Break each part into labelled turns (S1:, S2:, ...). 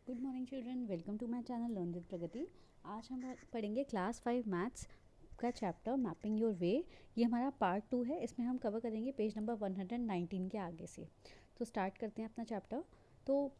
S1: Good morning children, welcome to my channel learn with Pragati. आज हम पढ़ेंगे क्लास 5 मैथ्स का चैप्टर मैपिंग योर वे। ये हमारा पार्ट 2 है। इसमें हम कवर करेंगे पेज नंबर 119 के आगे से। तो स्टार्ट करते हैं अपना चैप्टर। तो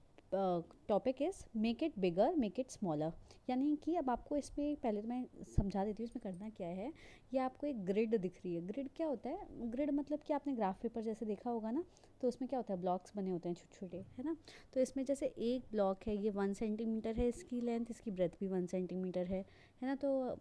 S1: topic is make it bigger make it smaller. यानी कि अब आपको इसमें पहले तो मैं समझा देती हूँ इसमें करना क्या है। ये आपको एक ग्रिड दिख रही है। ग्रिड क्या होता है? ग्रिड मतलब कि आपने ग्राफ पेपर जैसे देखा होगा ना, तो उसमें क्या होता है, ब्लॉक्स बने होते हैं छोटे छोटे, है ना। तो इसमें जैसे एक ब्लॉक है, ये 1 सेंटीमीटर है इसकी लेंथ, इसकी ब्रेथ भी 1 सेंटीमीटर है ना। तो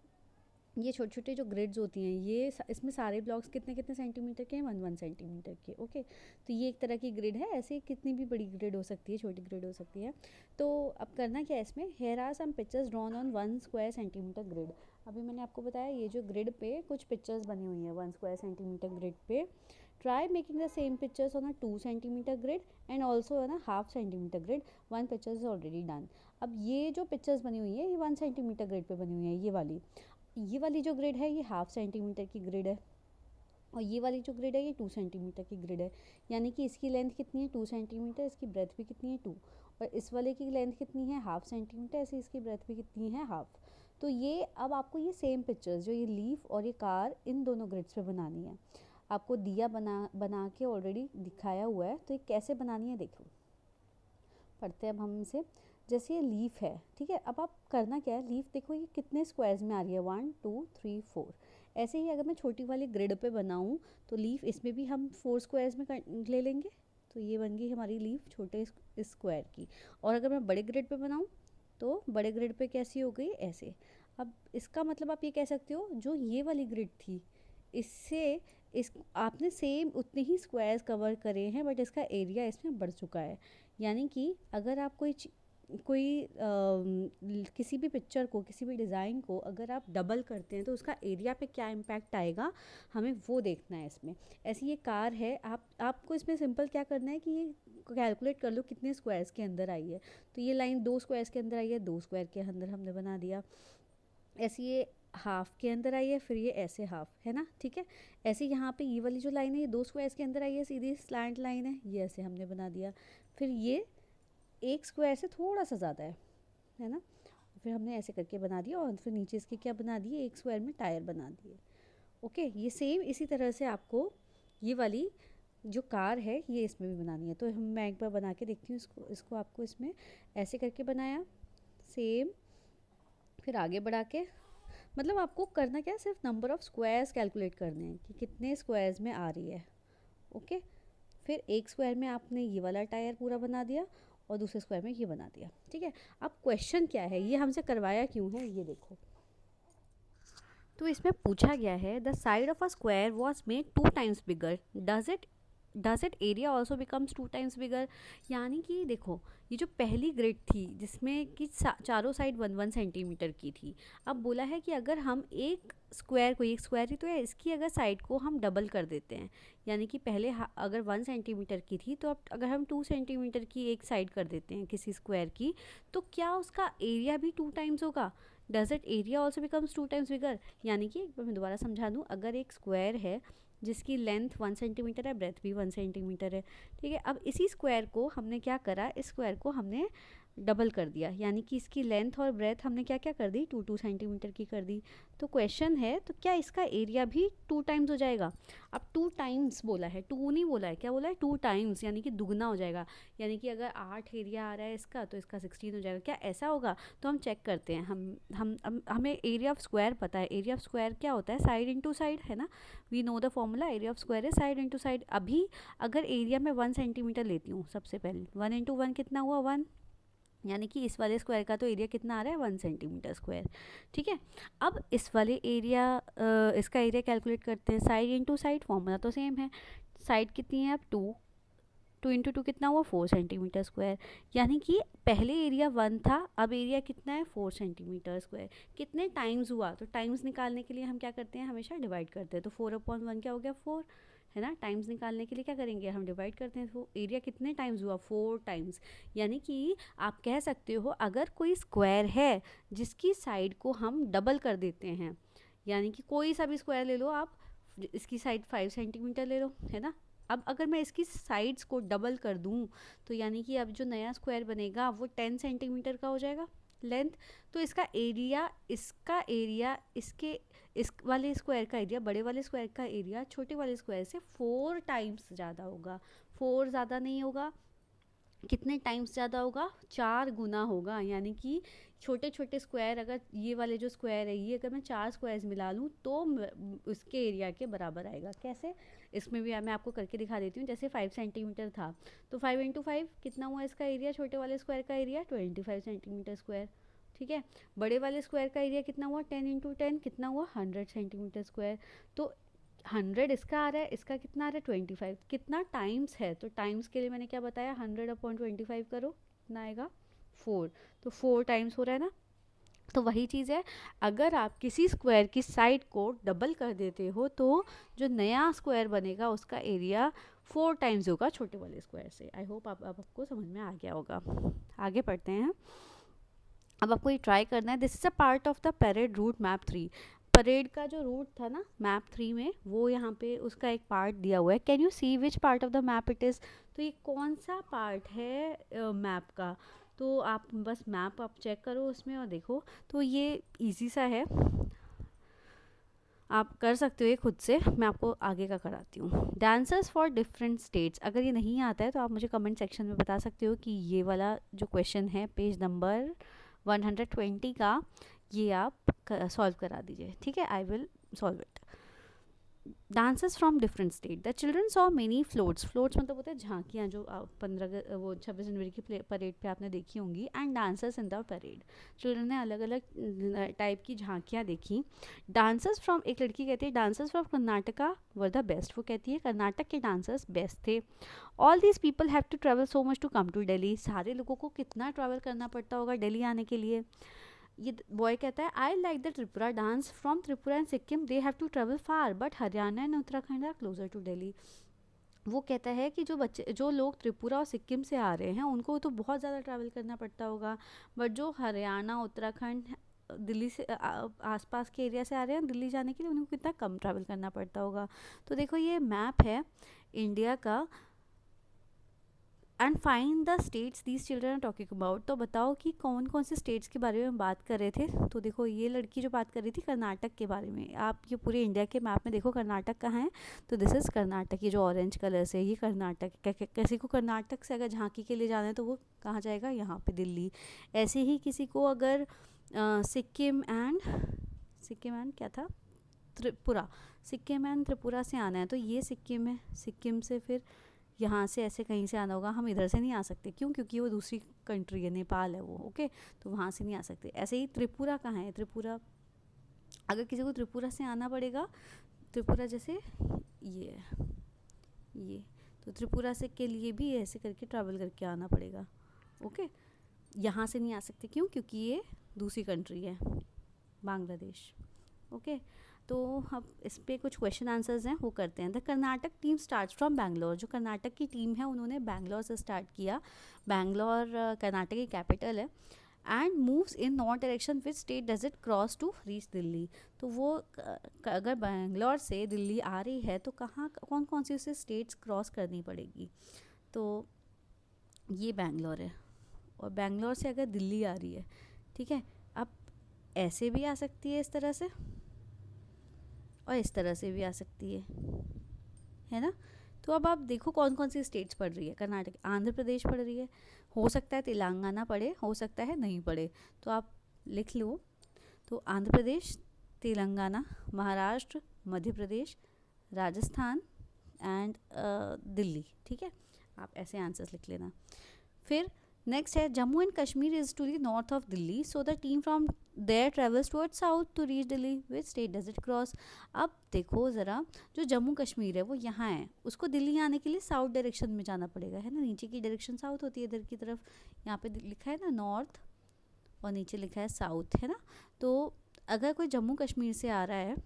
S1: ये छोटे छोटे जो ग्रिड्स होती हैं, ये इसमें सारे ब्लॉक्स कितने कितने सेंटीमीटर के हैं, 1 1 सेंटीमीटर के। ओके, तो ये एक तरह की ग्रिड है। ऐसे कितनी भी बड़ी ग्रिड हो सकती है, छोटी ग्रिड हो सकती है। तो अब करना क्या है इसमें, here are some pictures drawn on 1 square centimetre grid. अभी मैंने आपको बताया ये जो ग्रिड पे कुछ पिक्चर्स बनी हुई हैं 1 स्क्वायर सेंटीमीटर ग्रिड पे। Try making the same pictures on a 2 centimetre grid and also on a half centimetre grid. 1 picture is already done. अब ये जो पिक्चर्स बनी हुई है ये 1 सेंटीमीटर ग्रिड पे बनी हुई है। ये वाली जो ग्रिड है ये हाफ सेंटीमीटर की ग्रिड है, और ये वाली जो ग्रिड है ये 2 सेंटीमीटर की ग्रिड है। यानी कि इसकी लेंथ कितनी है, 2 सेंटीमीटर, इसकी ब्रेथ भी कितनी है, 2। और इस वाले की लेंथ कितनी है, हाफ सेंटीमीटर, ऐसे इसकी ब्रेथ भी कितनी है, हाफ। तो ये अब आपको ये सेम पिक्चर्स जो ये लीफ और ये कार, इन दोनों ग्रिड्स पे बनानी है। आपको दिया बना के ऑलरेडी दिखाया हुआ है। तो ये कैसे बनानी है देखो, पढ़ते हैं अब हम इसे। जैसे ये लीफ है, ठीक है। अब आप करना क्या है, लीफ देखो ये कितने स्क्वायर्स में आ रही है, 1 2 3 4। ऐसे ही अगर मैं छोटी वाली ग्रिड पे बनाऊँ तो लीफ इसमें भी हम 4 स्क्वायर्स में ले लेंगे। तो ये बन गई हमारी लीफ छोटे स्क्वायर की। और अगर मैं बड़े ग्रिड पे बनाऊँ तो बड़े ग्रिड पे कैसी हो गई, ऐसे। अब इसका मतलब आप ये कह सकते हो, जो ये वाली ग्रिड थी इससे इस आपने सेम उतने ही स्क्वायर्स कवर करे हैं, बट इसका एरिया इसमें बढ़ चुका है। यानी कि अगर आप किसी भी पिक्चर को, किसी भी डिज़ाइन को अगर आप डबल करते हैं तो उसका एरिया पे क्या इम्पैक्ट आएगा, हमें वो देखना है इसमें। ऐसी ये कार है, आपको इसमें सिंपल क्या करना है कि ये कैलकुलेट कर लो कितने स्क्वायर्स के अंदर आई है। तो ये लाइन 2 स्क्वायर्स के अंदर आई है, 2 स्क्वायर के अंदर हमने बना दिया। ऐसे ये हाफ के अंदर आई है, फिर ये ऐसे हाफ, है ना, ठीक है। ऐसे यहाँ पे ये वाली जो लाइन है ये 2 स्क्वायर्स के अंदर आई है, सीधी स्लैंट लाइन है, ये ऐसे हमने बना दिया। फिर ये 1 स्क्वायर से थोड़ा सा ज़्यादा है ना। फिर हमने ऐसे करके बना दिया, और फिर नीचे इसके क्या बना दिए, 1 स्क्वायर में टायर बना दिए। ओके, ये सेम इसी तरह से आपको ये वाली जो कार है ये इसमें भी बनानी है। तो मैं एक बार बना के देखती हूँ इसको आपको इसमें ऐसे करके बनाया सेम। फिर आगे बढ़ा के, मतलब आपको करना क्या है, सिर्फ नंबर ऑफ़ स्क्वायर्स कैलकुलेट करने हैं कि कितने स्क्वायर्स में आ रही है। ओके, फिर 1 स्क्वायर में आपने ये वाला टायर पूरा बना दिया और दूसरे स्क्वायर में ये बना दिया, ठीक है। अब क्वेश्चन क्या है, ये हमसे करवाया क्यों है, ये देखो। तो इसमें पूछा गया है, the side of a square was made 2 times bigger, does it area also becomes 2 times bigger. यानी कि देखो, ये जो पहली ग्रिड थी जिसमें कि चारों साइड 1 1 सेंटीमीटर की थी, अब बोला है कि अगर हम एक स्क्वायर ही तो है, इसकी अगर साइड को हम डबल कर देते हैं, यानी कि पहले अगर 1 सेंटीमीटर की थी, तो अब अगर हम 2 सेंटीमीटर की एक साइड कर देते हैं किसी स्क्वायर की, तो क्या उसका एरिया भी 2 टाइम्स होगा। Does it area also becomes 2 times bigger. यानी कि एक बार मैं दोबारा समझा दूँ, अगर एक स्क्वायर है जिसकी लेंथ 1 सेंटीमीटर है, ब्रेथ भी 1 सेंटीमीटर है, ठीक है। अब इसी स्क्वायर को हमने क्या करा, इस स्क्वायर को हमने डबल कर दिया, यानी कि इसकी लेंथ और ब्रेथ हमने क्या क्या कर दी, 2 सेंटीमीटर की कर दी। तो क्वेश्चन है, तो क्या इसका एरिया भी 2 टाइम्स हो जाएगा। अब 2 टाइम्स बोला है, 2 नहीं बोला है, क्या बोला है, 2 टाइम्स, यानी कि दुगना हो जाएगा। यानी कि अगर 8 एरिया आ रहा है इसका, तो इसका 16 हो जाएगा। क्या ऐसा होगा? तो हम चेक करते हैं। हमें एरिया ऑफ स्क्वायर पता है। एरिया ऑफ स्क्वायर क्या होता है, साइड इंटू साइड, है ना। We know the formula, area of square है साइड इंटू साइड। अभी अगर एरिया में 1 सेंटीमीटर लेती हूँ, सबसे पहले 1 इंटू 1 कितना हुआ, 1। यानी कि इस वाले स्क्वायर का तो एरिया कितना आ रहा है, 1 सेंटीमीटर स्क्वायर, ठीक है। अब इस वाले इसका एरिया कैलकुलेट करते हैं, साइड इंटू साइड, फॉर्मूला तो सेम है। साइड कितनी है अब, 2, 2 इंटू 2 कितना हुआ, 4 सेंटीमीटर स्क्वायर। यानी कि पहले एरिया 1 था, अब एरिया कितना है, 4 सेंटीमीटर स्क्वायर। कितने टाइम्स हुआ, तो टाइम्स निकालने के लिए हम क्या करते हैं, हमेशा डिवाइड करते हैं। तो 4/1 क्या हो गया, 4, है ना। टाइम्स निकालने के लिए क्या करेंगे, हम डिवाइड करते हैं। तो एरिया कितने टाइम्स हुआ, 4 टाइम्स। यानी कि आप कह सकते हो, अगर कोई स्क्वायर है जिसकी साइड को हम डबल कर देते हैं, यानी कि कोई सा भी स्क्वायर ले लो आप, इसकी साइड 5 सेंटीमीटर ले लो, है ना, अब अगर मैं इसकी साइड्स को डबल कर दूं तो यानी कि अब जो नया स्क्वायर बनेगा वो 10 सेंटीमीटर का हो जाएगा लेंथ। तो इसका एरिया इसके इस वाले स्क्वायर का एरिया, बड़े वाले स्क्वायर का एरिया छोटे वाले स्क्वायर से 4 टाइम्स ज़्यादा होगा। 4 ज़्यादा नहीं होगा, कितने टाइम्स ज़्यादा होगा, 4 गुना होगा। यानी कि छोटे छोटे स्क्वायर, अगर ये वाले जो स्क्वायर है ये अगर मैं 4 स्क्वायर्स मिला लूँ तो उसके एरिया के बराबर आएगा। कैसे, इसमें भी मैं आपको करके दिखा देती हूँ। जैसे 5 सेंटीमीटर था तो 5 इंटू 5 कितना हुआ इसका एरिया, छोटे वाले स्क्वायर का एरिया 25 सेंटीमीटर स्क्वायर। ठीक है, बड़े वाले स्क्वायर का एरिया कितना हुआ, 10 इंटू 10 कितना हुआ, 100 सेंटीमीटर स्क्वायर। तो 100 इसका आ रहा है, इसका कितना आ रहा है 25, कितना टाइम्स है। तो टाइम्स के लिए मैंने क्या बताया, 100/25 करो, कितना आएगा 4। तो 4 टाइम्स हो रहा है ना। तो वही चीज़ है, अगर आप किसी स्क्वायर की साइड को डबल कर देते हो तो जो नया स्क्वायर बनेगा उसका एरिया 4 टाइम्स होगा छोटे वाले स्क्वायर से। आई होप आपको समझ में आ गया होगा। आगे पढ़ते हैं। अब आपको ये ट्राई करना है। This is a part of the parade route map 3। Parade का जो रूट था ना मैप 3 में, वो यहाँ पे उसका एक पार्ट दिया हुआ है। Can you see which part of the map it is. तो ये कौन सा पार्ट है मैप का। तो आप बस मैप आप चेक करो उसमें और देखो। तो ये इजी सा है, आप कर सकते हो ये खुद से। मैं आपको आगे का कराती हूँ। Dancers for different states. अगर ये नहीं आता है तो आप मुझे कमेंट सेक्शन में बता सकते हो कि ये वाला जो क्वेश्चन है पेज नंबर 120 का, ये आप सॉल्व करा दीजिए। ठीक है, I will solve it. Dancers from different state. The children saw many floats. Floats मतलब होते हैं झांकियाँ, जो 26 जनवरी की परेड पे आपने देखी होंगी। And dancers in the parade, children ने अलग अलग टाइप की झांकियाँ देखी। डांसर्स फ्रॉम, एक लड़की कहती है dancers from Karnataka were the best. वो कहती है कर्नाटक के डांसर्स बेस्ट थे। All these people have to travel so much to come to Delhi. सारे लोगों को कितना ट्रैवल करना पड़ता होगा दिल्ली आने के लिए। ये बॉय कहता है I like the Tripura dance from Tripura and Sikkim they have to travel far but Haryana and Uttarakhand are closer to Delhi. वो कहता है कि जो लोग त्रिपुरा और सिक्किम से आ रहे हैं उनको तो बहुत ज़्यादा ट्रैवल करना पड़ता होगा, बट जो हरियाणा उत्तराखंड दिल्ली से आसपास के एरिया से आ रहे हैं दिल्ली जाने के लिए उनको कितना कम ट्रैवल करना पड़ता होगा। तो देखो ये मैप है इंडिया का। And find the states these children are talking about. तो बताओ कि कौन कौन से स्टेट्स के बारे में बात कर रहे थे। तो देखो ये लड़की जो बात कर रही थी कर्नाटक के बारे में। आप ये पूरे इंडिया के मैप में देखो कर्नाटक कहाँ है, तो दिस इज़ कर्नाटक। ये जो ऑरेंज कलर से ये कर्नाटक। किसी को कर्नाटक से अगर झांकी के लिए जाना है तो वो कहाँ जाएगा, यहाँ पे दिल्ली। ऐसे ही किसी को अगर सिक्किम एंड क्या था, त्रिपुरा, सिक्किम एंड त्रिपुरा से आना है तो ये सिक्किम है। सिक्किम से फिर यहाँ से ऐसे कहीं से आना होगा। हम इधर से नहीं आ सकते, क्यों, क्योंकि वो दूसरी कंट्री है, नेपाल है वो। ओके, तो वहाँ से नहीं आ सकते। ऐसे ही त्रिपुरा कहाँ है, त्रिपुरा अगर किसी को त्रिपुरा से आना पड़ेगा, त्रिपुरा जैसे ये है, ये तो त्रिपुरा से के लिए भी ऐसे करके ट्रैवल करके आना पड़ेगा। ओके, यहाँ से नहीं आ सकते, क्यों, क्योंकि ये दूसरी कंट्री है, बांग्लादेश। ओके, तो अब इस पर कुछ क्वेश्चन आंसर्स हैं वो करते हैं। The Karnataka team start from Bangalore. जो कर्नाटक की टीम है उन्होंने बैंगलोर से स्टार्ट किया। बैंगलोर कर्नाटक की कैपिटल है। And moves in north direction which state does it cross to reach Delhi. तो वो अगर बैंगलोर से दिल्ली आ रही है तो कहाँ कौन कौन सी उसे स्टेट्स क्रॉस करनी पड़ेगी। तो ये बैंगलोर है, और बैंगलोर से अगर दिल्ली आ रही है, ठीक है, अब ऐसे भी आ सकती है इस तरह से, और इस तरह से भी आ सकती है ना। तो अब आप देखो कौन कौन सी स्टेट्स पढ़ रही है। कर्नाटक, आंध्र प्रदेश पढ़ रही है, हो सकता है तेलंगाना पढ़े, हो सकता है नहीं पढ़े, तो आप लिख लो। तो आंध्र प्रदेश, तेलंगाना, महाराष्ट्र, मध्य प्रदेश, राजस्थान एंड दिल्ली। ठीक है, आप ऐसे आंसर्स लिख लेना। फिर नेक्स्ट है Jammu and Kashmir is to the north of Delhi, so the team from there travels towards south to reach Delhi, which state does it cross. अब देखो ज़रा, जो जम्मू कश्मीर है वो यहाँ है, उसको दिल्ली आने के लिए साउथ डायरेक्शन में जाना पड़ेगा, है ना। नीचे की डायरेक्शन साउथ होती है, इधर की तरफ यहाँ पे लिखा है ना नॉर्थ, और नीचे लिखा है साउथ, है ना। तो अगर कोई जम्मू कश्मीर से आ रहा है,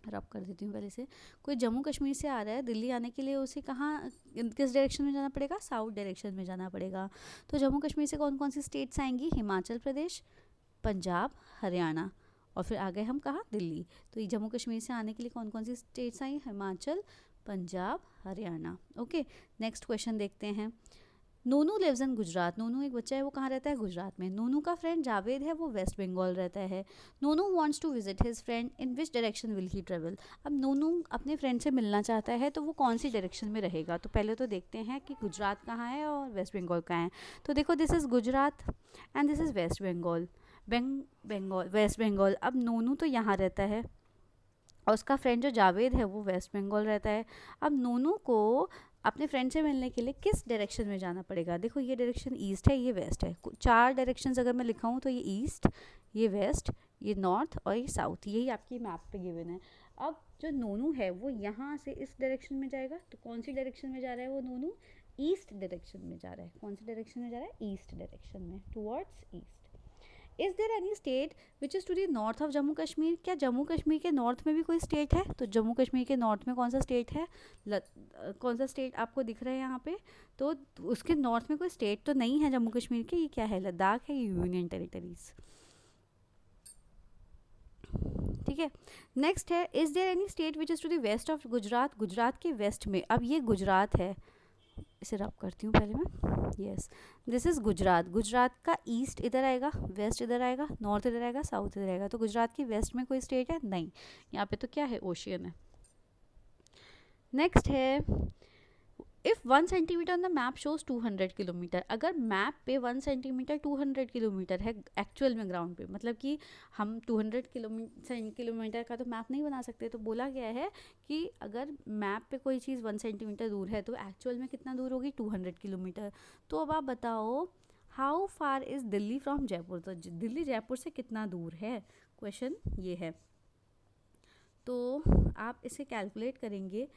S1: रब कर देती हूँ पहले से, कोई जम्मू कश्मीर से आ रहा है दिल्ली आने के लिए, उसे कहाँ किस डायरेक्शन में जाना पड़ेगा, साउथ डायरेक्शन में जाना पड़ेगा। तो जम्मू कश्मीर से कौन कौन सी स्टेट्स आएंगी, हिमाचल प्रदेश, पंजाब, हरियाणा, और फिर आ गए हम कहाँ, दिल्ली। तो ये जम्मू कश्मीर से आने के लिए कौन कौन सी स्टेट्स आई, Himachal, Punjab, Haryana. Okay, next question देखते हैं। नूनू लिव्स इन गुजरात। नूनू एक बच्चा है, वो कहाँ रहता है? गुजरात में। नूनू का फ्रेंड जावेद है, वो वेस्ट बंगाल रहता है। Nunu wants to visit his friend, in which direction will he travel. अब नूनू अपने फ्रेंड से मिलना चाहता है, तो वो कौन सी डायरेक्शन में रहेगा? तो पहले तो देखते हैं कि गुजरात कहाँ है और वेस्ट बंगाल कहाँ है। तो देखो, this is Gujarat and this is West Bengal. Bengal, West Bengal. अब नूनू तो यहाँ रहता है और उसका फ्रेंड जो जावेद है वो वेस्ट बंगाल रहता है। अब नूनू को अपने फ्रेंड से मिलने के लिए किस डायरेक्शन में जाना पड़ेगा? देखो, ये डायरेक्शन ईस्ट है, ये वेस्ट है। चार डायरेक्शंस अगर मैं लिखाऊं तो ये ईस्ट, ये वेस्ट, ये नॉर्थ और ये साउथ, यही आपकी मैप पे गिवन है। अब जो नूनू है वो यहाँ से इस डायरेक्शन में जाएगा, तो कौन सी डायरेक्शन में जा रहा है वो नूनू? ईस्ट डायरेक्शन में जा रहा है। कौन सी डायरेक्शन में जा रहा है? ईस्ट डायरेक्शन में, towards east. Is there any state which is to the north of Jammu Kashmir? क्या जम्मू कश्मीर के नॉर्थ में भी कोई स्टेट है? तो जम्मू कश्मीर के नॉर्थ में कौन सा स्टेट है? कौन सा स्टेट आपको दिख रहा है यहाँ पे? तो उसके नॉर्थ में कोई स्टेट तो नहीं है जम्मू कश्मीर के। ये क्या है? लद्दाख है, ये यूनियन टेरिटरीज। ठीक है, नेक्स्ट है, is there any state which is to the west of Gujarat? Gujarat के वेस्ट में, अब ये गुजरात है, इसे रब करती हूँ पहले मैं। Yes, this is Gujarat. Gujarat का ईस्ट इधर आएगा, वेस्ट इधर आएगा, नॉर्थ इधर आएगा, साउथ इधर आएगा। तो गुजरात की वेस्ट में कोई स्टेट है? नहीं। यहाँ पे तो क्या है? ओशियन है। नेक्स्ट है, if 1 centimetre on the map shows 200 kilometre. अगर मैप पे 1 सेंटीमीटर 200 किलोमीटर है एक्चुअल में ग्राउंड पे, मतलब कि हम 200 किलोमीटर का तो मैप नहीं बना सकते। तो बोला गया है कि अगर मैप पे कोई चीज़ 1 सेंटीमीटर दूर है तो एक्चुअल में कितना दूर होगी? 200 किलोमीटर। तो अब आप बताओ, how far is Delhi from Jaipur? तो दिल्ली जयपुर से कितना दूर है? क्वेश्चन ये है। तो आप इसे कैलकुलेट करेंगे।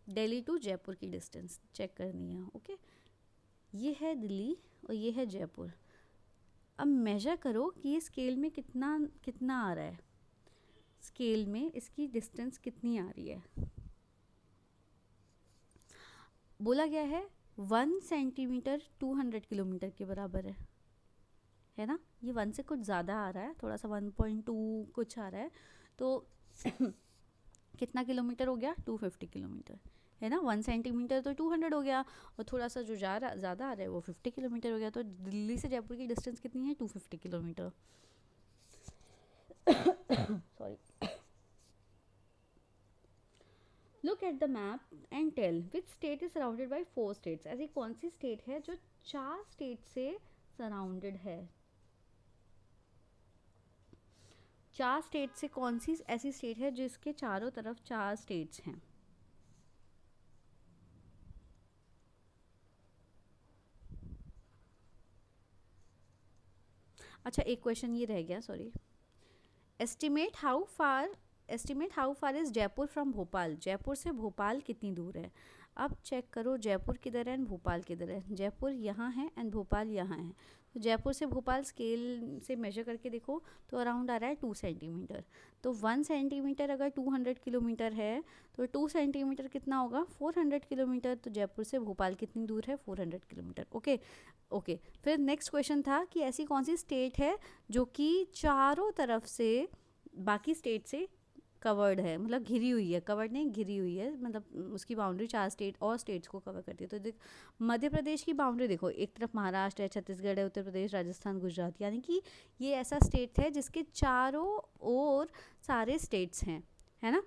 S1: दिल्ली टू जयपुर की डिस्टेंस चेक करनी है। ओके, ये है दिल्ली और ये है जयपुर। अब मेजर करो कि ये स्केल में कितना कितना आ रहा है, स्केल में इसकी डिस्टेंस कितनी आ रही है। बोला गया है 1 सेंटीमीटर 200 किलोमीटर के बराबर है ना? ये 1 से कुछ ज़्यादा आ रहा है, थोड़ा सा 1.2 कुछ आ रहा है। तो कितना किलोमीटर हो गया? 250 किलोमीटर, है ना? 1 सेंटीमीटर तो 200 हो गया, और थोड़ा सा जो ज़्यादा आ रहा है वो 50 किलोमीटर हो गया। तो दिल्ली से जयपुर की डिस्टेंस कितनी है? 250 kilometre. Sorry. Look at the map and tell which state is surrounded by 4 states. ऐसी कौन सी स्टेट है जो 4 स्टेट से सराउंडेड है? 4 स्टेट से कौन सी ऐसी स्टेट है जिसके चारों तरफ 4 स्टेट्स हैं? अच्छा, एक क्वेश्चन ये रह गया, sorry. Estimate how far is Jaipur from Bhopal. Jaipur से भोपाल कितनी दूर है? अब चेक करो, जयपुर किधर है एंड भोपाल किधर है? जयपुर यहाँ है एंड भोपाल यहाँ है। तो जयपुर से भोपाल स्केल से मेजर करके देखो तो अराउंड आ रहा है 2 सेंटीमीटर। तो 1 सेंटीमीटर अगर 200 किलोमीटर है तो 2 सेंटीमीटर कितना होगा? 400 किलोमीटर। तो जयपुर से भोपाल कितनी दूर है? 400 किलोमीटर। ओके, फिर नेक्स्ट क्वेश्चन था कि ऐसी कौन सी स्टेट है जो कि चारों तरफ से बाकी स्टेट से कवर्ड है, मतलब घिरी हुई है, कवर्ड नहीं घिरी हुई है, मतलब उसकी बाउंड्री 4 स्टेट और स्टेट्स को कवर करती है। तो देख, मध्य प्रदेश की बाउंड्री देखो, एक तरफ महाराष्ट्र है, छत्तीसगढ़ है, उत्तर प्रदेश, राजस्थान, गुजरात, यानी कि ये ऐसा स्टेट है जिसके चारों ओर सारे स्टेट्स हैं, है ना?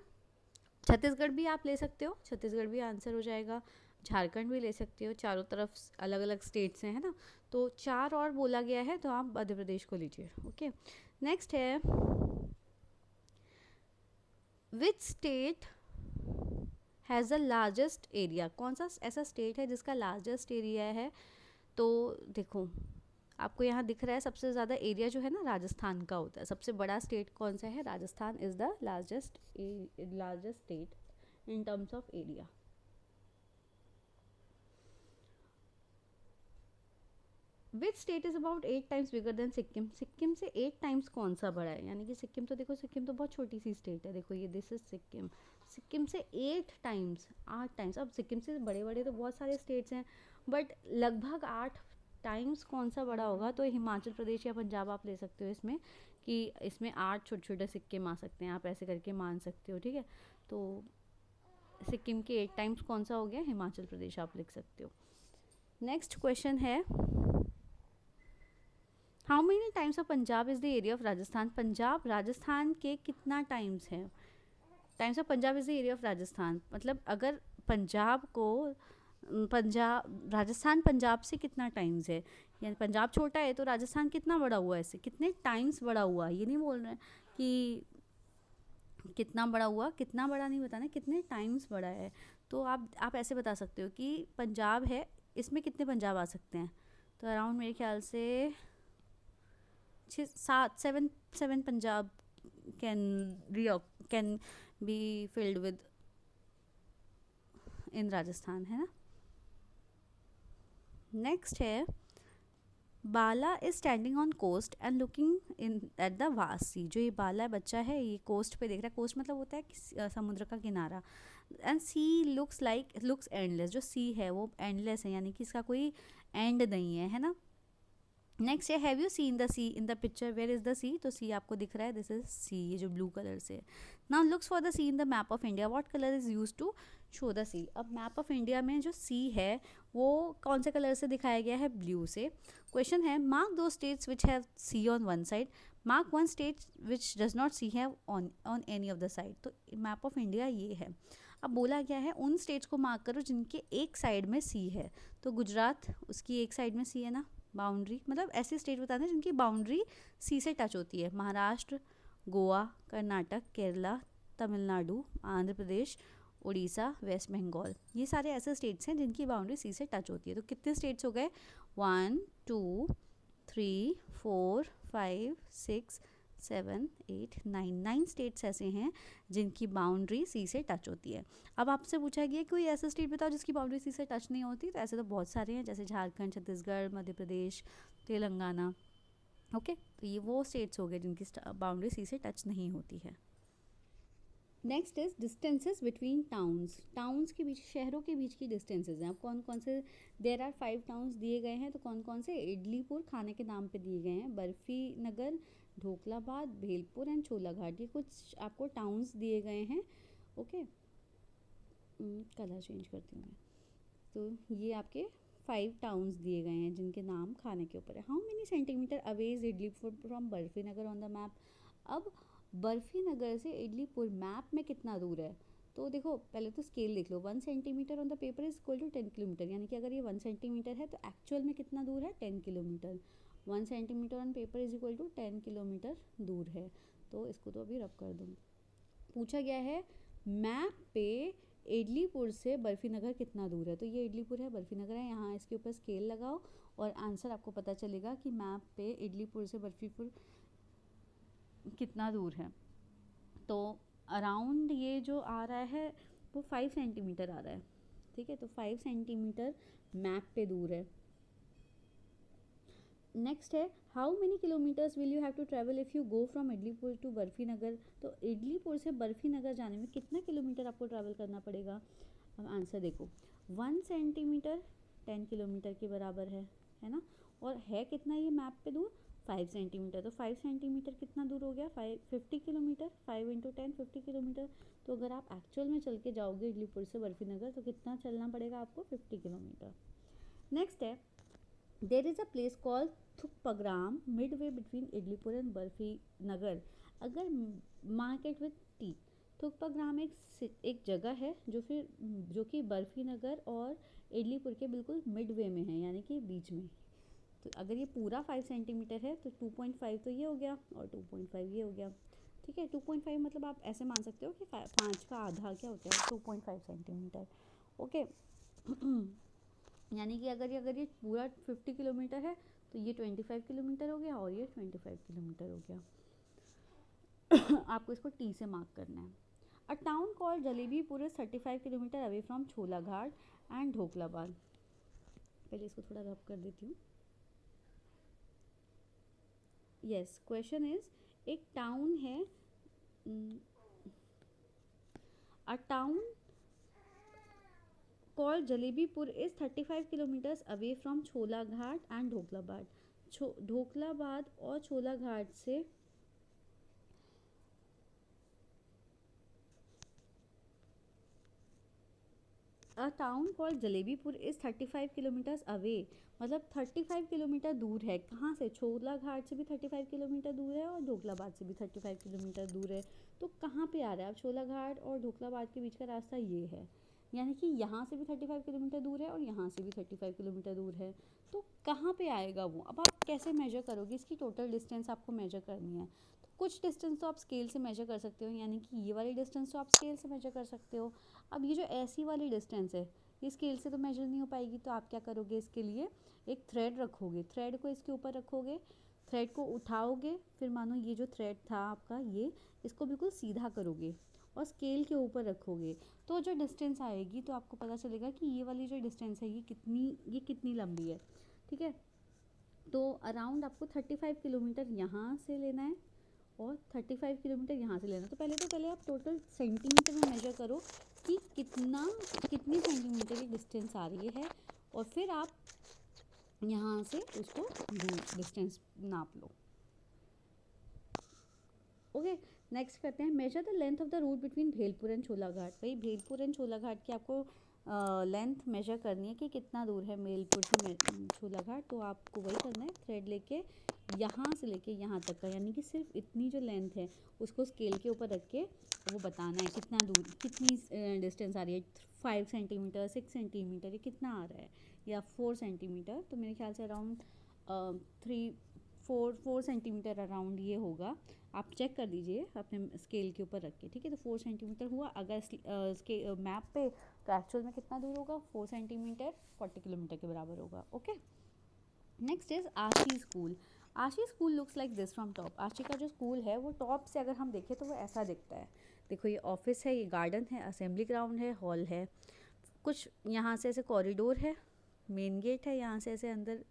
S1: छत्तीसगढ़ भी आप ले सकते हो, छत्तीसगढ़ भी आंसर हो जाएगा। झारखंड भी ले सकते हो, चारों तरफ अलग अलग स्टेट्स हैं, है ना? तो 4 और बोला गया है, तो आप मध्य प्रदेश को लीजिए। ओके, नेक्स्ट है, which state has the largest area? कौन सा ऐसा स्टेट है जिसका लार्जेस्ट एरिया है? तो देखो, आपको यहाँ दिख रहा है सबसे ज़्यादा एरिया जो है ना राजस्थान का होता है। सबसे बड़ा स्टेट कौन सा है? Rajasthan is the largest state in terms of area. Which state is about 8 times bigger than Sikkim? Sikkim से 8 टाइम्स कौन सा बड़ा है? यानी कि सिक्किम तो देखो, सिक्किम तो बहुत छोटी सी स्टेट है। देखो ये, दिस इज सिक्किम। सिक्किम से 8 टाइम्स, 8 टाइम्स। अब सिक्किम से बड़े बड़े तो बहुत सारे स्टेट्स हैं, बट लगभग 8 टाइम्स कौन सा बड़ा होगा? तो हिमाचल प्रदेश या पंजाब आप ले सकते हो इसमें, कि इसमें 8 छोटे छोटे सिक्के मान सकते हैं, आप ऐसे करके मान सकते हो, ठीक है। तो सिक्किम के 8 टाइम्स कौन सा हो गया, हिमाचल प्रदेश आप लिख सकते हो। नेक्स्ट क्वेश्चन है, how many times of Punjab is the area of Rajasthan. Punjab Rajasthan के कितना टाइम्स है, times of Punjab is the area of Rajasthan, मतलब अगर पंजाब को पंजाब राजस्थान पंजाब से कितना टाइम्स है, यानी पंजाब छोटा है तो राजस्थान कितना बड़ा हुआ है, इससे कितने टाइम्स बड़ा हुआ, ये नहीं बोल रहे हैं कि कितना बड़ा हुआ, कितना बड़ा नहीं बताना, कितने टाइम्स बड़ा है। तो आप ऐसे बता सकते हो कि पंजाब है, इसमें कितने पंजाब आ सकते हैं, तो अराउंड मेरे ख्याल से 7 Punjab can be filled with in Rajasthan, है ना। नेक्स्ट है, Bala is standing on coast and looking in at the vast sea. जो ये बाला बच्चा है ये कोस्ट पे देख रहा है, कोस्ट मतलब होता है कि समुद्र का किनारा, एंड सी लुक्स एंडलेस, जो सी है वो एंडलेस है, यानी कि इसका कोई एंड नहीं है ना। नेक्स्ट है, have you seen the sea in the picture, where is the sea, तो सी आपको दिख रहा है, दिस इज सी, ये जो ब्लू कलर से। Now looks for the sea in the map of India, what colour is use to show the sea. अब map of India में जो सी है वो कौन से कलर से दिखाया गया है, ब्लू से। क्वेश्चन है, मार्क दो states which have sea on one side, mark one state which does not sea have on any of the side. तो मैप ऑफ इंडिया ये है। अब बोला गया है उन स्टेट्स को मार्क करो जिनके एक साइड में सी है, तो गुजरात उसकी एक साइड में सी है ना, बाउंड्री, मतलब ऐसी स्टेट बताते हैं जिनकी बाउंड्री सी से टच होती है, महाराष्ट्र, गोवा, कर्नाटक, केरला, तमिलनाडु, आंध्र प्रदेश, उड़ीसा, वेस्ट बंगाल, ये सारे ऐसे स्टेट्स हैं जिनकी बाउंड्री सी से टच होती है। तो कितने स्टेट्स हो गए, 1 2 3 4 5 6 7 8 9 स्टेट्स ऐसे हैं जिनकी बाउंड्री सी से टच होती है। अब आपसे पूछा गया कोई ऐसा स्टेट बताओ जिसकी बाउंड्री सी से टच नहीं होती, तो ऐसे तो बहुत सारे हैं, जैसे झारखंड, छत्तीसगढ़, मध्य प्रदेश, तेलंगाना। ओके, तो ये वो स्टेट्स हो गए जिनकी बाउंड्री सी से टच नहीं होती है। Next is distances between towns, towns के बीच, शहरों के बीच की डिस्टेंसेस हैं। अब कौन कौन से, देर आर 5 टाउन्स दिए गए हैं, तो कौन कौन से, इडलीपुर खाने के नाम पे दिए गए हैं, बर्फी नगर, ढोकलाबाद, भेलपुर एंड छोलाघाट, ये कुछ आपको टाउन्स दिए गए हैं। ओके, कलर चेंज करती हूँ मैं, तो ये आपके 5 टाउन्स दिए गए हैं जिनके नाम खाने के ऊपर है। How many centimetre away is Idlipur from Barfi Nagar on the map. अब बर्फी नगर से इडलीपुर मैप में कितना दूर है, तो देखो पहले तो स्केल देख लो, 1 centimetre on the paper is equal to 10 kilometre, यानी कि अगर ये 1 सेंटीमीटर है तो एक्चुअल में कितना दूर है, 10 kilometre. 1 centimetre on paper is equal to 10 kilometre दूर है। तो इसको तो अभी रब कर दूँ। पूछा गया है मैप पे इडलीपुर से बर्फी नगर कितना दूर है, तो ये इडलीपुर है, बर्फी नगर है, यहाँ इसके ऊपर स्केल लगाओ और आंसर आपको पता चलेगा कि मैप पे इडलीपुर से बर्फीपुर कितना दूर है। तो अराउंड ये जो आ रहा है वो 5 सेंटीमीटर आ रहा है, ठीक है, तो 5 सेंटीमीटर मैप पे दूर है। नेक्स्ट है, how many kilometres will you have to travel if you go from Idlipur to Barfi Nagar, तो इडलीपुर से बर्फी नगर जाने में कितना किलोमीटर आपको ट्रैवल करना पड़ेगा। अब आंसर देखो, 1 सेंटीमीटर 10 किलोमीटर के बराबर है ना, और है कितना ये मैप पे दूर, 5 सेंटीमीटर, तो 5 सेंटीमीटर कितना दूर हो गया, 50 किलोमीटर, 5 इंटू 10 50 किलोमीटर। तो अगर आप एक्चुअल में चल के जाओगे इडलीपुर से बर्फी नगर तो कितना चलना पड़ेगा आपको, 50 किलोमीटर। नेक्स्ट है, there is a place called Thukpagram midway between Idlipur and Barfi Nagar, अगर मार्केट विद टी। थुकपग्राम एक जगह है जो कि बर्फी नगर और इडलीपुर के बिल्कुल मिडवे में है, यानी कि बीच में। तो अगर ये पूरा 5 सेंटीमीटर है तो 2.5 तो ये हो गया और 2.5 ये हो गया, ठीक है। 2.5 मतलब आप ऐसे मान सकते हो कि 5 का आधा क्या होता है, 2.5 सेंटीमीटर। ओके, यानी कि अगर ये पूरा 50 किलोमीटर है तो ये 25 किलोमीटर हो गया और ये 25 किलोमीटर हो गया। आपको इसको टी से मार्क करना है। A town called Jalebipur is 35 kilometre away from Cholaghat and Dhoklabad. पहले इसको थोड़ा रब कर देती हूँ। यस, क्वेश्चन इज, एक टाउन है, a town called Jalebipur is 35 kilometres away from Cholaghat and Dhoklabad. Dhoklabad और छोलाघाट से a town called Jalebipur is 35 kilometres away, मतलब 35 किलोमीटर दूर है। कहाँ से? छोला घाट से भी 35 किलोमीटर दूर है और ढोकलाबाद से भी 35 किलोमीटर दूर है। तो कहाँ पे आ रहा है? अब छोला घाट और ढोकलाबाद के बीच का रास्ता ये है, यानी कि यहाँ से भी 35 किलोमीटर दूर है और यहाँ से भी 35 किलोमीटर दूर है। तो कहाँ पे आएगा वो? अब आप कैसे मेजर करोगे? इसकी टोटल डिस्टेंस आपको मेजर करनी है। तो कुछ डिस्टेंस तो आप स्केल से मेजर कर सकते हो, यानी कि ये वाली डिस्टेंस तो आप स्केल से मेजर कर सकते हो। अब ये जो ऐसी वाली डिस्टेंस है, ये स्केल से तो मेजर नहीं हो पाएगी, तो आप क्या करोगे? इसके लिए एक थ्रेड रखोगे, थ्रेड को इसके ऊपर रखोगे, थ्रेड को उठाओगे, फिर मानो ये जो थ्रेड था आपका, ये इसको बिल्कुल सीधा करोगे और स्केल के ऊपर रखोगे, तो जो डिस्टेंस आएगी तो आपको पता चलेगा कि ये वाली जो डिस्टेंस है ये कितनी लंबी है। ठीक है, तो अराउंड आपको 35 किलोमीटर यहाँ से लेना है और 35 किलोमीटर यहाँ से लेना। तो पहले आप टोटल सेंटीमीटर में मेजर करो कि कितनी सेंटीमीटर की डिस्टेंस आ रही है, और फिर आप यहाँ से उसको डिस्टेंस नाप लो। ओके, नेक्स्ट करते हैं measure the length of the route between Bhelpur and Cholaghat. भाई भेलपुर एंड छोलाघाट की आपको लेंथ मेजर करनी है कि कितना दूर है भेलपुर से छोलाघाट। तो आपको वही करना है, थ्रेड लेके यहाँ से लेके यहाँ तक का, यानी कि सिर्फ इतनी जो लेंथ है उसको स्केल के ऊपर रख के वो बताना है कितना दूर, कितनी डिस्टेंस आ रही है। 5 सेंटीमीटर, 6 सेंटीमीटर, ये कितना आ रहा है, या 4 सेंटीमीटर। तो मेरे ख्याल से अराउंड 4 सेंटीमीटर अराउंड ये होगा। आप चेक कर दीजिए अपने स्केल के ऊपर रख के। ठीक है, तो 4 सेंटीमीटर हुआ। अगर मैप पे तो एक्चुअल में कितना दूर होगा? 4 सेंटीमीटर 40 किलोमीटर के बराबर होगा। ओके, नेक्स्ट इज आशी स्कूल। आशी school looks like this from top. आशी का जो स्कूल है वो टॉप से अगर हम देखें तो वो ऐसा दिखता है। देखो, ये ऑफिस है, ये गार्डन है, असेंबली ग्राउंड है, हॉल है, कुछ यहाँ से ऐसे कॉरिडोर है, मेन गेट है, यहाँ से ऐसे अंदर,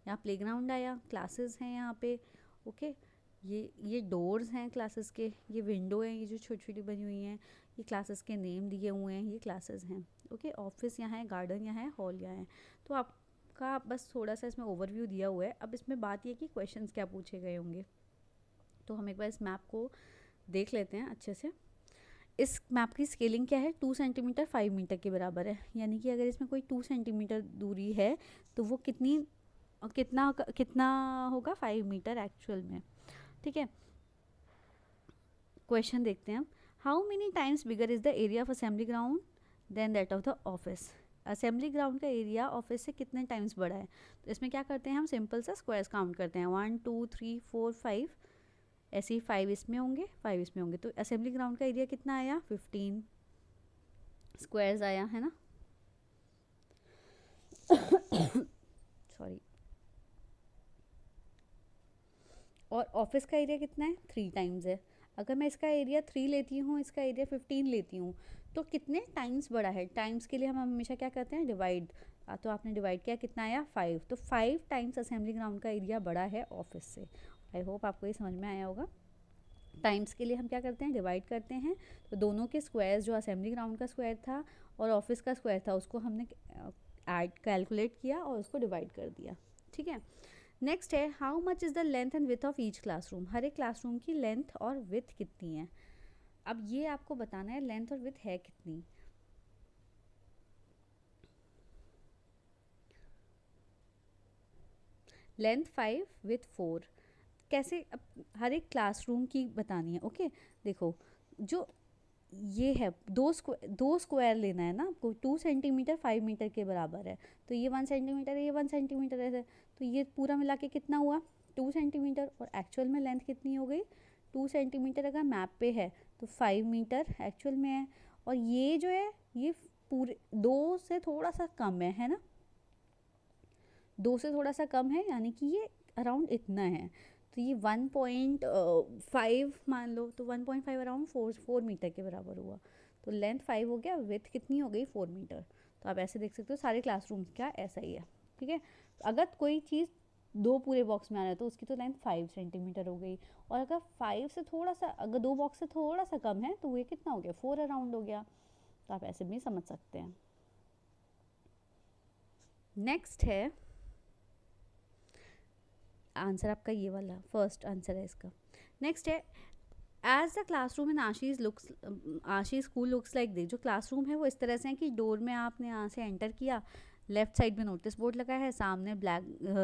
S1: यहाँ प्लेग्राउंड आया, क्लासेस हैं यहाँ पे। ओके, ये डोर्स हैं क्लासेस के, ये विंडो है, ये जो छोटी छोटी बनी हुई हैं, ये क्लासेस के नेम दिए हुए हैं, ये क्लासेस हैं। ओके, ऑफिस यहाँ है, गार्डन यहाँ है, हॉल यहाँ है। तो आपका बस थोड़ा सा इसमें ओवरव्यू दिया हुआ है। अब इसमें बात ये कि क्वेश्चंस क्या पूछे गए होंगे, तो हम एक बार इस मैप को देख लेते हैं अच्छे से। इस मैप की स्केलिंग क्या है? 2 सेंटीमीटर 5 मीटर के बराबर है, यानी कि अगर इसमें कोई 2 सेंटीमीटर दूरी है तो वो कितना कितना होगा? 5 मीटर एक्चुअल में। ठीक है, क्वेश्चन देखते हैं हम। How many times bigger is the area of assembly ground than that of the office. Assembly ground का एरिया ऑफिस से कितने टाइम्स बड़ा है? तो इसमें क्या करते हैं, हम सिंपल सा स्क्वायर्स काउंट करते हैं। 1 2 3 4 5, ऐसे ही 5 इसमें होंगे, 5 इसमें होंगे। तो असेंबली ग्राउंड का एरिया कितना आया? 15 स्क्वायर्स आया है ना। सॉरी। और ऑफिस का एरिया कितना है? 3 टाइम्स है। अगर मैं इसका एरिया 3 लेती हूँ, इसका एरिया 15 लेती हूँ, तो कितने टाइम्स बड़ा है? टाइम्स के लिए हम हमेशा क्या करते हैं? डिवाइड। तो आपने डिवाइड किया, कितना आया? 5। तो 5 टाइम्स असेंबली ग्राउंड का एरिया बड़ा है ऑफिस से। आई होप आपको ये समझ में आया होगा। टाइम्स के लिए हम क्या करते हैं? डिवाइड करते हैं। तो दोनों के स्क्वायर्स, जो असेंबली ग्राउंड का स्क्वायर था और ऑफिस का स्क्वायर था, उसको हमने कैलकुलेट किया और उसको डिवाइड कर दिया। ठीक है, नेक्स्ट है how much is the length and width of each classroom. हर एक क्लासरूम की लेंथ और विथ कितनी है? अब ये आपको बताना है लेंथ और विथ है कितनी। Length 5 with 4। कैसे? अब हर एक क्लासरूम की बतानी है। ओके, देखो, जो ये है, दो स्क्वायर लेना है ना आपको। 2 सेंटीमीटर 5 मीटर के बराबर है, तो ये 1 सेंटीमीटर है, ये 1 सेंटीमीटर है, तो ये पूरा मिला के कितना हुआ? 2 सेंटीमीटर। और एक्चुअल में लेंथ कितनी हो गई? 2 सेंटीमीटर अगर मैप पे है तो 5 मीटर एक्चुअल में है। और ये जो है ये पूरे 2 से थोड़ा सा कम है ना, 2 से थोड़ा सा कम है, यानी कि ये अराउंड इतना है। तो ये 1.5 मान लो, तो 1.5 अराउंड 4 मीटर के बराबर हुआ। तो लेंथ 5 हो गया, विथ कितनी हो गई? 4 मीटर। तो आप ऐसे देख सकते हो सारे क्लासरूम का ऐसा ही है। ठीक है, तो अगर कोई चीज़ 2 पूरे बॉक्स में आ रहा है तो उसकी तो लेंथ 5 सेंटीमीटर हो गई। और अगर 5 से थोड़ा सा, अगर 2 बॉक्स से थोड़ा सा कम है तो ये कितना हो गया? 4 अराउंड हो गया। तो आप ऐसे भी समझ सकते हैं। नेक्स्ट है आंसर आपका, ये वाला फर्स्ट आंसर है इसका। नेक्स्ट है as the classroom in Ashish school looks like this, जो क्लासरूम है वो इस तरह से है कि डोर में आपने यहाँ से एंटर किया, लेफ्ट साइड में नोटिस बोर्ड लगा है, सामने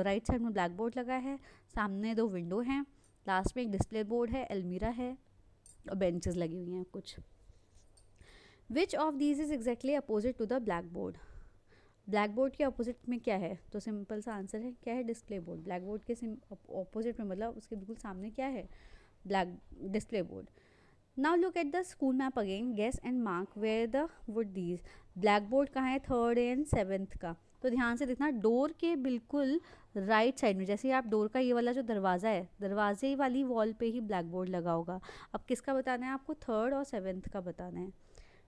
S1: राइट साइड में ब्लैक बोर्ड लगा है, सामने 2 विंडो हैं, लास्ट में एक डिस्प्ले बोर्ड है, अलमीरा है और बेंचेस लगी हुई हैं कुछ. Which of these is exactly opposite to the black board. Black board के अपोजिट में क्या है, तो सिंपल सा आंसर है क्या है, डिस्प्ले बोर्ड. ब्लैक बोर्ड के अपोजिट में मतलब उसके बिल्कुल सामने क्या है, black display board. Now look at the school map again, guess and mark where the would these. Black board कहाँ है, 3rd एंड 7th का. तो ध्यान से देखना, डोर के बिल्कुल राइट साइड में, जैसे आप डोर का ये वाला जो दरवाज़ा है, दरवाजे वाली वॉल पे ही ब्लैक बोर्ड लगा होगा. अब किसका बताना है आपको, 3rd और 7th का बताना है.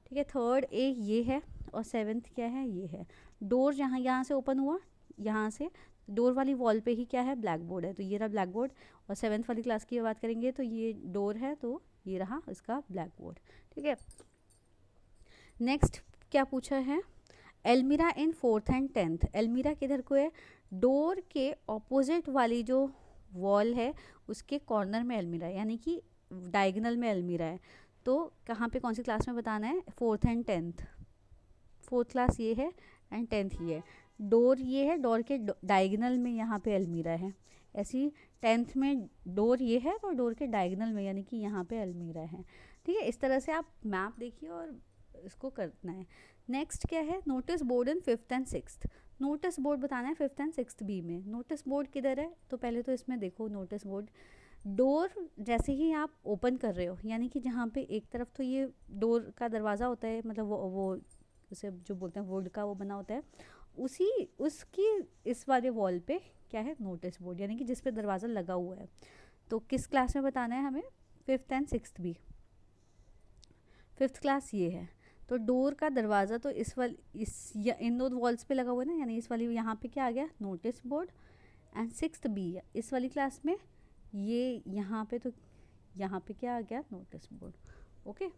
S1: ठीक है, 3rd ये है और 7th क्या है, ये है. डोर यहाँ से ओपन हुआ, यहाँ से डोर वाली वॉल पे ही क्या है, ब्लैक बोर्ड है. तो ये रहा ब्लैक बोर्ड. और 7th वाली क्लास की बात करेंगे तो ये डोर है, तो ये रहा इसका ब्लैक बोर्ड. ठीक है, नेक्स्ट क्या पूछा है, एलमीरा इन 4th एंड 10th. एलमीरा किधर को है, डोर के ऑपोजिट वाली जो वॉल है उसके कॉर्नर में एलमीरा है, यानी कि डायगोनल में एलमीरा है. तो कहाँ पे कौन सी क्लास में बताना है, 4th and 10th. 4th class ये है एंड 10th ये है. डोर ये है, डोर के डायगोनल में यहाँ पे अलमीरा है. ऐसी 10th में डोर ये है तो डोर के डायगोनल में यानी कि यहाँ पे अलमीरा है. ठीक है, इस तरह से आप मैप देखिए और इसको करना है. नेक्स्ट क्या है, notice board in 5th and 6th. Notice board बताना है 5th एंड 6th बी में. नोटिस बोर्ड किधर है, तो पहले तो इसमें देखो नोटिस बोर्ड, डोर जैसे ही आप ओपन कर रहे हो, यानी कि जहाँ पे एक तरफ तो ये डोर का दरवाज़ा होता है, मतलब वो उसे जो बोलते हैं वुड का वो बना होता है, उसकी इस वाले वॉल पे क्या है, नोटिस बोर्ड, यानी कि जिस पे दरवाज़ा लगा हुआ है. तो किस क्लास में बताना है हमें, 5th एंड 6th भी. 5th क्लास ये है, तो डोर का दरवाज़ा तो इन दो वॉल्स पे लगा हुआ है ना, यानी इस वाली यहाँ पे क्या आ गया, notice board. And 6th B इस वाली क्लास में ये यहाँ पे, तो यहाँ पे क्या आ गया, नोटिस बोर्ड. ओके.